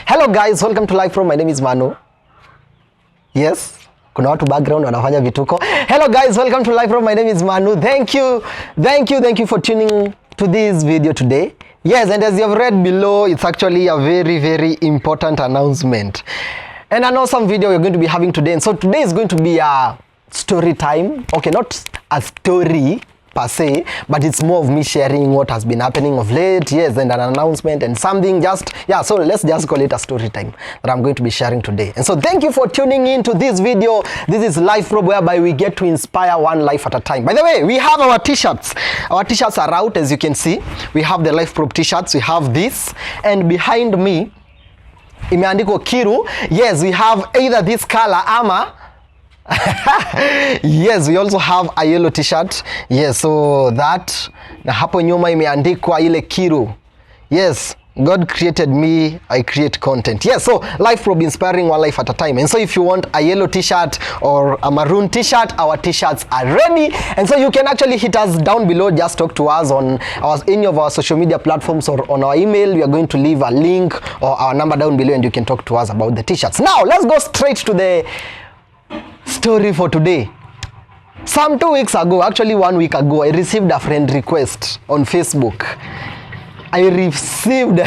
Hello guys, welcome to Live Pro. My name is Manu. Yes, kuna watu background wanafanya vituko. Hello guys, welcome to Live Pro. My name is Manu. Thank you for tuning to this video today. Yes, and as you have read below, it's actually a very important announcement and an awesome video we're going to be having today. And so today is going to be a story time. Okay, not a story per se, but it's more of me sharing what has been happening of late. Yes, and an announcement and something so let's just call it a story time that I'm going to be sharing today. And so thank you for tuning in to this video. This is Life Probe, whereby we get to inspire one life at a time. By the way, we have our t-shirts. Our t-shirts are out, as you can see. We have the Life Probe t-shirts. We have this, and behind me imeandikwa Kiru. Yes, we have either this color ama yes, we also have a yellow t-shirt. Yes, so that na hapo nyuma imeandikwa ile Kiru. Yes, God created me, I create content. Yes, so Life Probe, inspiring one life at a time. And so if you want a yellow t-shirt or a maroon t-shirt, our t-shirts are ready. And so you can actually hit us down below. Just talk to us on any of our social media platforms or on our email. We are going to leave a link or our number down below, and you can talk to us about the t-shirts. Now let's go straight to the story for today. Some 2 weeks ago, actually 1 week ago, I received a friend request on Facebook. I received a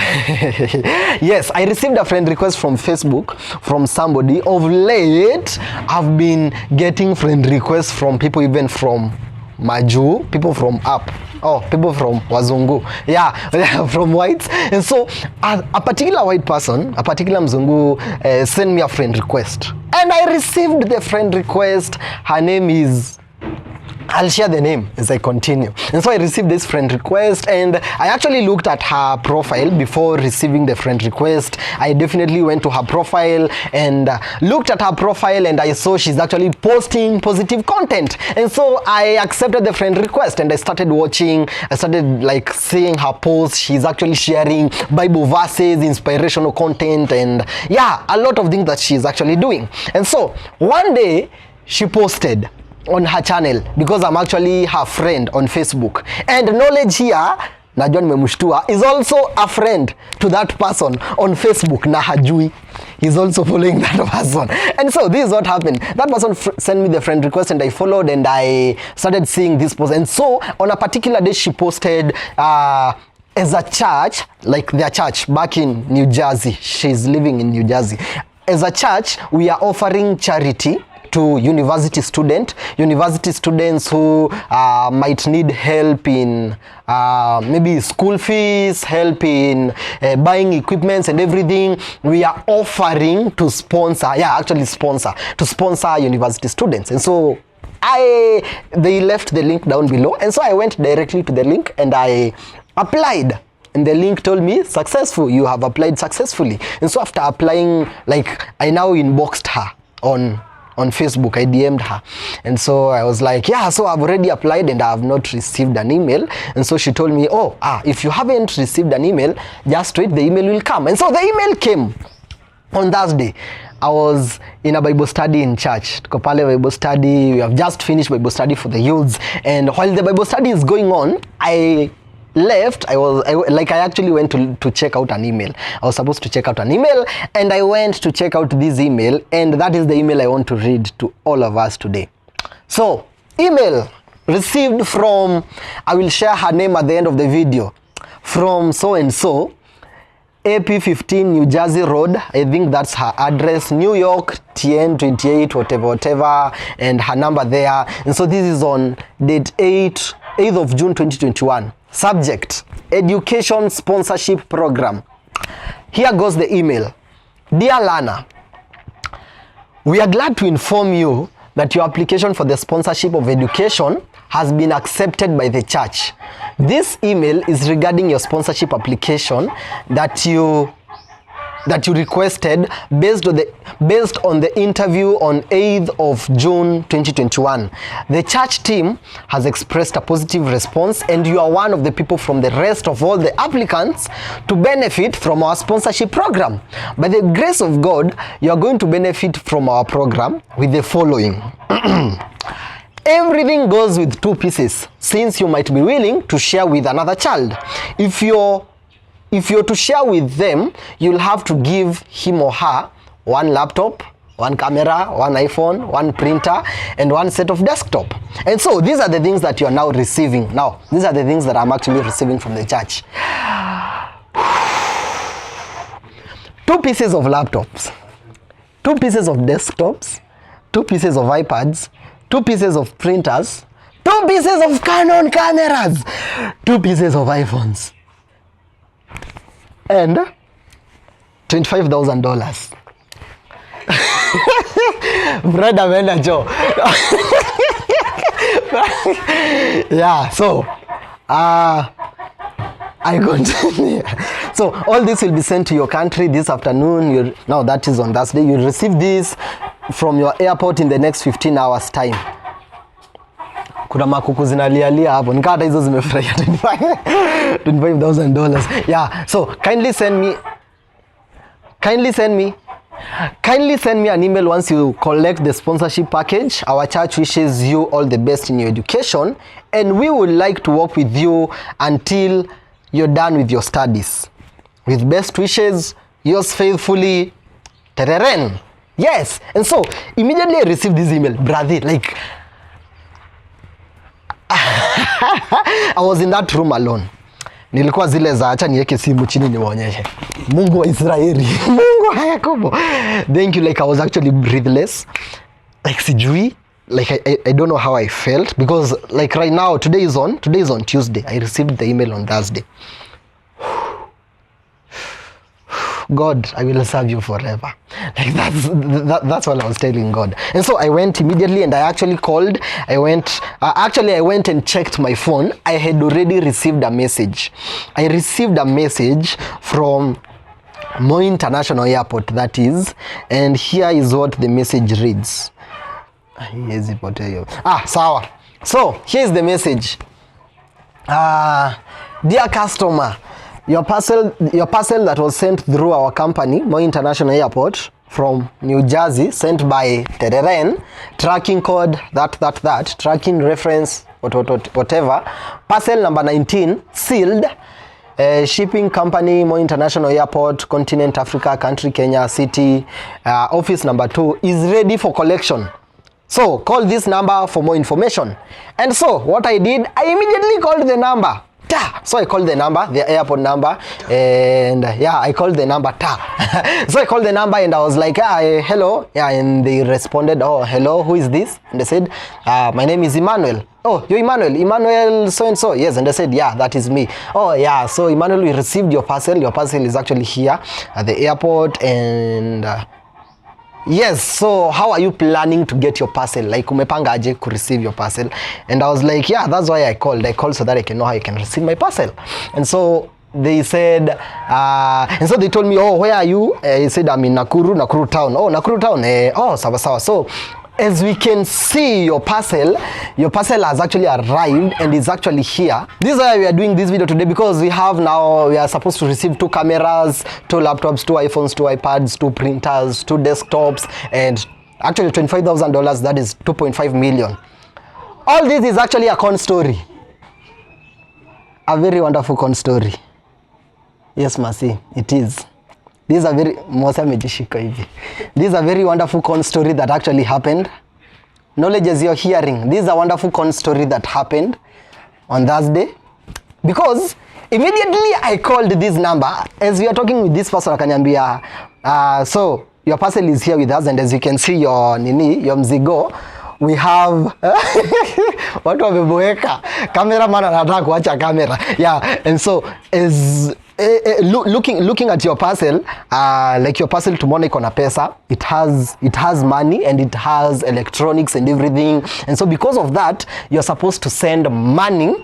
friend request from Facebook from somebody. Of late, I've been getting friend requests from people even from Maju, people from up. Oh, people from Wazungu. Yeah, from whites. And so a particular white person, a particular Mzungu, sent me a friend request. And I received the friend request. Her name is... I'll share the name as I continue. And so I received this friend request, and I actually looked at her profile before receiving the friend request. I definitely went to her profile and looked at her profile, and I saw she's actually posting positive content. And so I accepted the friend request, and I started watching. I started like seeing her posts. She's actually sharing Bible verses, inspirational content, and yeah, a lot of things that she's actually doing. And so one day she posted on her channel, because I'm actually her friend on Facebook, and knowledge here najua nimemshtua is also a friend to that person on Facebook na hajui. He's also following that person. And so this is what happened. That person sent me the friend request, and I followed, and I started seeing this post. And so on a particular day she posted as a church, like their church back in New Jersey. She's living in New Jersey. As a church, we are offering charity to university students who might need help in maybe school fees, help in buying equipments and everything. We are offering to sponsor university students. And so they left the link down below, and so I went directly to the link and I applied. And the link told me, successful, you have applied successfully. And so after applying, like, I now inboxed her on Facebook. I DM'd her, and so I was like, yeah, so I've already applied and I have not received an email. And so she told me, if you haven't received an email, just wait, the email will come. And so the email came on Thursday. I was in a Bible study in church. Tuko pale Bible study. We have just finished Bible study for the youths, and while the Bible study is going on, I left. I actually went to check out an email. I was supposed to check out an email, and I went to check out this email, and that is the email I want to read to all of us today. So, email received from, I will share her name at the end of the video, from so and so, AP 15 New Jersey Road. I think that's her address, New York, TN 28, whatever, and her number there. And so this is on date 8th of June 2021. Subject: Education Sponsorship Program. Here goes the email. Dear Lana, we are glad to inform you that your application for the sponsorship of education has been accepted by the church. This email is regarding your sponsorship application that you requested based on the interview on 8th of June 2021. The church team has expressed a positive response, and you are one of the people from the rest of all the applicants to benefit from our sponsorship program. By the grace of God, you are going to benefit from our program with the following. Everything goes with 2 pieces, since you might be willing to share with another child. If your if you're to share with them, you'll have to give him or her one laptop, one camera, one iPhone, one printer, and one set of desktop. And so these are the things that you're now receiving. Now, these are the things that I'm actually receiving from the church. 2 pieces of laptops, 2 pieces of desktops, 2 pieces of iPads, 2 pieces of printers, 2 pieces of Canon cameras, 2 pieces of iPhones, and $25,000. Brother ameenda Joe. Yeah, so I continue. So all this will be sent to your country this afternoon. Now that is on Thursday. You'll receive this from your airport in the next 15 hours time. Kuna makuku zinalialia hapo. Nikata hizo zimefurahia $25,000. Yeah, so kindly send me an email once you collect the sponsorship package. Our church wishes you all the best in your education, and we would like to work with you until you're done with your studies. With best wishes, yours faithfully, Tereren. Yes, and so immediately I received this email, brother, like I was in that room alone. Nilikuwa zile za acha niweke simu chini niwaonyeshe. Mungu wa Israeli, Mungu wa Yakobo. Thank you. Like I was actually breathless. Like sijui, like I don't know how I felt, because like right now today is on Tuesday. I received the email on Thursday. God, I will serve you forever. Like that's what I was telling God. And so I went immediately and I actually called. I went and checked my phone. I had already received a message. I received a message from Moi International Airport, that is, and here is what the message reads. Sawa. So here is the message. Dear customer, your parcel that was sent through our company, Moi International Airport, from New Jersey, sent by Tereren, tracking code that, tracking reference, whatever, parcel number 19, sealed, shipping company, Moi International Airport, continent Africa, country Kenya, city, office number 2, is ready for collection. So call this number for more information. And so what I did, I immediately called the number. So I called the number, the airport number, and yeah, I called the number. So I called the number and I was like, hello. Yeah, and they responded, oh, hello, who is this? And they said, my name is Emmanuel. Oh, you're Emmanuel so and so. Yes, and I said, yeah, that is me. Oh yeah, so Emmanuel, we received your parcel. Your parcel is actually here at the airport, and yes, so how are you planning to get your parcel? Like umepanga aje to receive your parcel? And I was like, yeah, that's why I called so that I can know how I can receive my parcel. And so they said, and so they told me, oh, where are you? I said, I'm in Nakuru town. Oh, Nakuru town. Oh, sawa. So as we can see, your parcel has actually arrived and is actually here. This is why we are doing this video today, because we are supposed to receive 2 cameras, 2 laptops, 2 iPhones, 2 iPads, 2 printers, 2 desktops, and actually $25,000, that is 2.5 million. All this is actually a con story. A very wonderful con story. Yes, Mercy, it is. This is a very wonderful con story that actually happened. Knowledge as you're hearing, this is a wonderful con story that happened on Thursday. Because immediately I called this number, as we are talking with this person, akaniambia, so your parcel is here with us, and as you can see your mzigo, we have watu wameboeka, cameraman anataka kuacha camera. Yeah, and so as looking at your parcel, like your parcel tomorrow iko na pesa, it has money and it has electronics and everything, and so because of that you're supposed to send money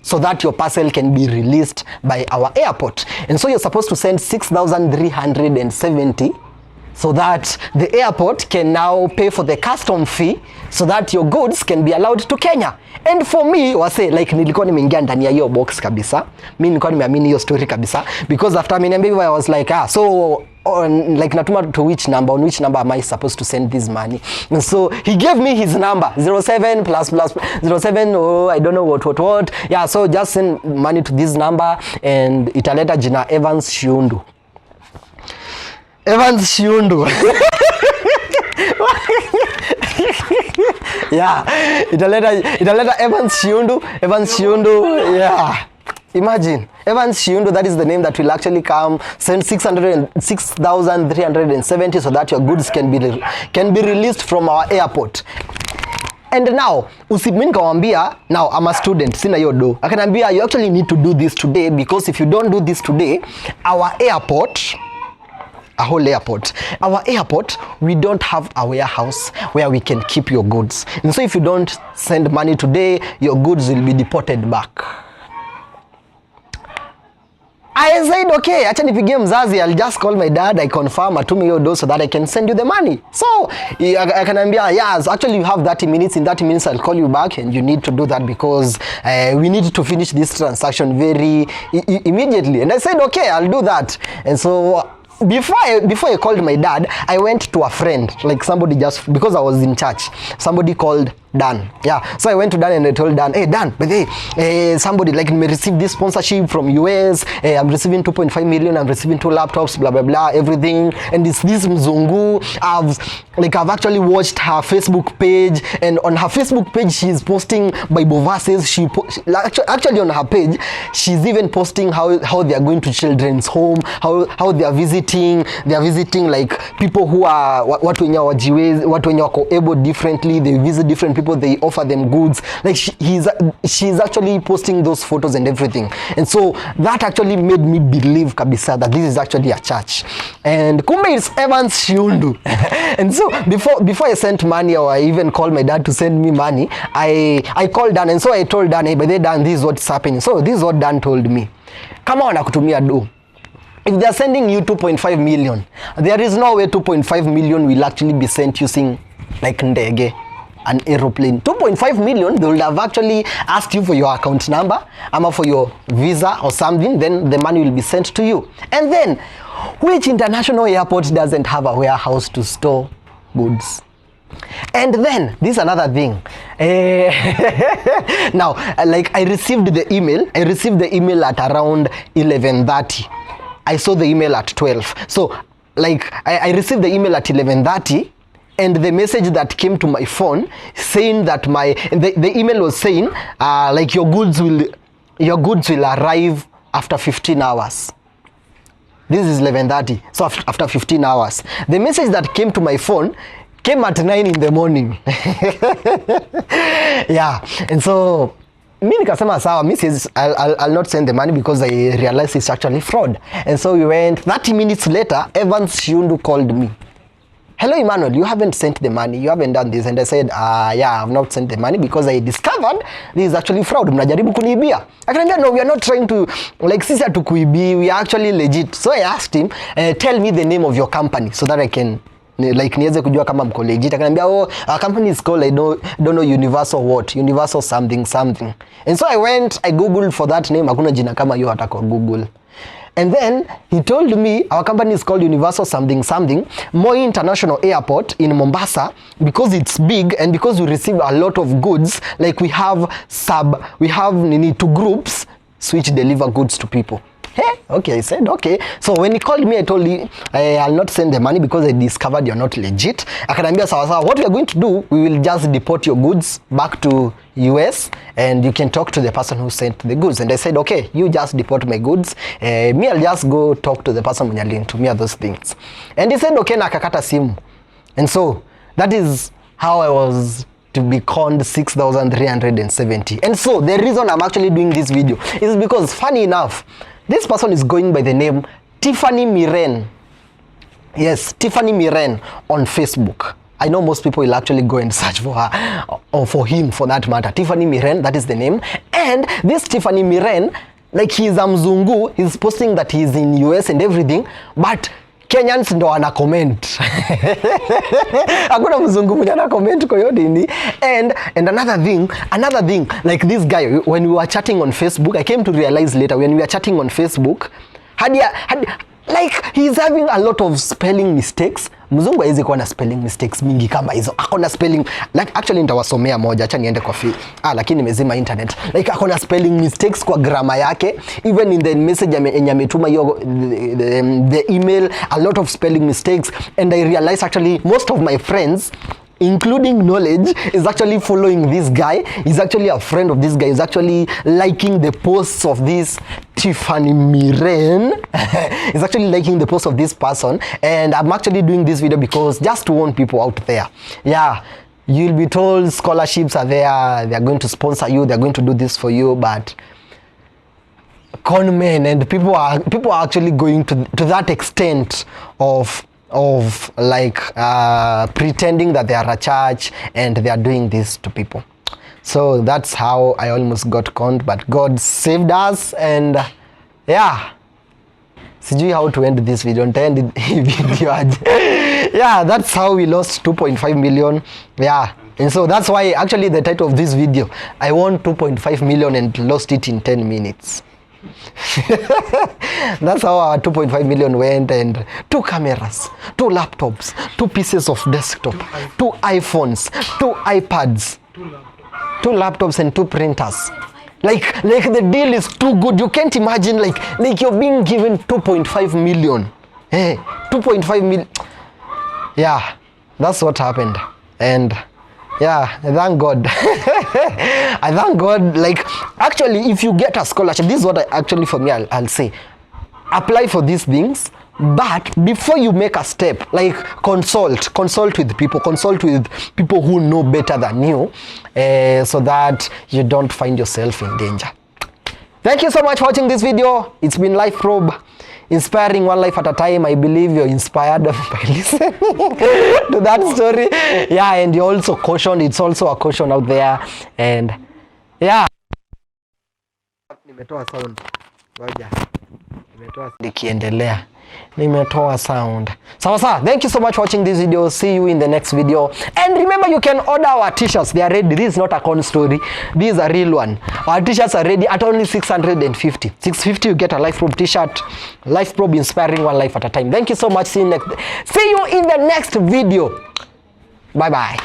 so that your parcel can be released by our airport. And so you're supposed to send 6,370 so that the airport can now pay for the custom fee so that your goods can be allowed to Kenya. And for me, wase, like nilikuwa nimeingia ndani ya hiyo box kabisa. Mimi nilikuwa nimeamini hiyo story kabisa, because after ameniambia I was like, so on, like natuma to which number, on which number am I supposed to send this money? And so he gave me his number 07 plus 07, oh I don't know what, yeah, so just send money to this number and italeta jina Evans Shiundu. Yeah, italeta Evans Shiundu, yeah. Imagine, Evans Shiundu, that is the name that will actually come, send 6,370 so that your goods can be released from our airport. And now, usibmin kawambia, now I'm a student, sina yo do. Akanambia, you actually need to do this today, because if you don't do this today, our airport, we don't have a warehouse where we can keep your goods. And so if you don't send money today, your goods will be deported back. I said, okay, acha nipigie mzazi, I'll just call my dad, I confirm, atume hiyo do so that I can send you the money. So, akanambia, yes, actually you have 30 minutes, in 30 minutes I'll call you back and you need to do that because we need to finish this transaction very immediately. And I said, okay, I'll do that. And so, before I called my dad, I went to a friend, like somebody, just because I was in church, somebody called Dan. Yeah, so I went to Dan and I told Dan, hey Dan, but hey, somebody like me received this sponsorship from US, I'm receiving 2.5 million, I'm receiving 2 laptops, blah blah blah, everything, and it's this Mzungu. I've actually watched her Facebook page, and on her Facebook page she's posting Bible verses. Actually on her page she's even posting how they are going to children's home, how they are visiting like people who are watu wenye wajiwezi, watu wenye wako able differently, they visit different people, they offer them goods, like she's actually posting those photos and everything. And so that actually made me believe kabisa that this is actually a church, and kumbe it's Evans Shiundu. And so before I sent money, or I even called my dad to send me money, I called Dan, and so I told Dan, hey, by the Dan, this is what's happening. So this is what Dan told me. Kama wanakutumia do, if they are sending you 2.5 million, there is no way 2.5 million will actually be sent using like ndege, an aeroplane. 2.5 million, they will have actually asked you for your account number, ama for your visa or something, then the money will be sent to you. And then, which international airport doesn't have a warehouse to store goods? And then, this is another thing. Now, like I received the email at around 11:30. I saw the email at 12. So, like, I received the email at 11:30, and the message that came to my phone saying that the email was saying, like your goods will arrive after 15 hours. This is 11:30, so after 15 hours. The message that came to my phone came at 9 in the morning. Yeah, and so mi nikasema sawa, I'll not send the money because I realized it's actually fraud. And so we went. 30 minutes later, Evans Shiundu called me. Hello Emmanuel, you haven't sent the money, you haven't done this. And I said, yeah, I've not sent the money because I discovered this is actually fraud. Mnajaribu kuniibia. Akaniambia, no, we are not trying to, like, sisi hatukuibi, we are actually legit. So I asked him, tell me the name of your company so that I can, like, niweze kujua kama mko legit. Akaniambia, oh, our company is called, I don't know, Universal what? Universal something. And so I Googled for that name. Hakuna jina kama hiyo hata kwa Google. And then he told me our company is called Universal something, Moi International Airport in Mombasa, because it's big and because we receive a lot of goods, like we have two groups which deliver goods to people. Hey, okay, I said, okay. So when he called me, I told him I'll not send the money because I discovered you're not legit. Akaniambia sawa, what we are going to do, we will just deport your goods back to US and you can talk to the person who sent the goods. And I said, okay, you just deport my goods. Me, I'll just go talk to the person mwenye alinitumia those things. And he said, okay, na akakata simu. And so that is how I was to be conned 6,370. And so the reason I'm actually doing this video is because, funny enough, this person is going by the name Tiffany Miren. Yes, Tiffany Miren on Facebook. I know most people will actually go and search for her, or for him for that matter. Tiffany Miren, that is the name. And this Tiffany Miren, like, he's a Mzungu, he's posting that he's in US and everything, but Kenyans ndo wana comment. Hakuna Mzungu mwenye ana comment kwa hiyo dini. And another thing, like this guy, when we were chatting on Facebook, I came to realize later, when we were chatting on Facebook, Like he's having a lot of spelling mistakes. Mzungu hawezi kuwa na spelling mistakes mingi kama hizo. Ako na spelling like actually nitawasomea moja, acha niende kwa lakini nimezima internet. Like ako na spelling mistakes kwa grammar yake, even in the message yenye ametuma hiyo the email, a lot of spelling mistakes. And I realized actually most of my friends, including Knowledge, is actually following this guy. He's actually a friend of this guy. He's actually liking the posts of this Tiffany Miren. He's actually liking the post of this person. And I'm actually doing this video because just to warn people out there. Yeah, you'll be told scholarships are there. They're going to sponsor you. They're going to do this for you. But con men and people are actually going to that extent of like pretending that they are a church and they are doing this to people. So that's how I almost got conned, but God saved us. And yeah, sijui how to end this video. End video. Yeah, that's how we lost 2.5 million. Yeah, and so that's why actually the title of this video, I won 2.5 million and lost it in 10 minutes. That's how our 2.5 million went. And 2 cameras, 2 laptops, 2 pieces of desktop, 2 iPhones, 2 iPads, 2 laptops and 2 printers. Like the deal is too good. You can't imagine like you're being given 2.5 million. Hey, 2.5 million. Yeah, that's what happened. And yeah, I thank God. I thank God. Like, actually, if you get a scholarship, this is what for me, I'll say. Apply for these things, but before you make a step, like consult with people who know better than you, so that you don't find yourself in danger. Thank you so much for watching this video. It's been Life Probe, inspiring one life at a time. I believe you're inspired by listening to that story. Yeah, and you're also cautioned. It's also a caution out there. And yeah, nimetoa sound. Ngoja. Nimetoa sound. Sawa. Thank you so much for watching this video. See you in the next video. And remember, you can order our t-shirts. They are ready. This is not a con story. This is a real one. Our t-shirts are ready at only 650. 650 you get a Life Probe t-shirt. Life Probe, inspiring one life at a time. Thank you so much. See you in the next video. Bye bye.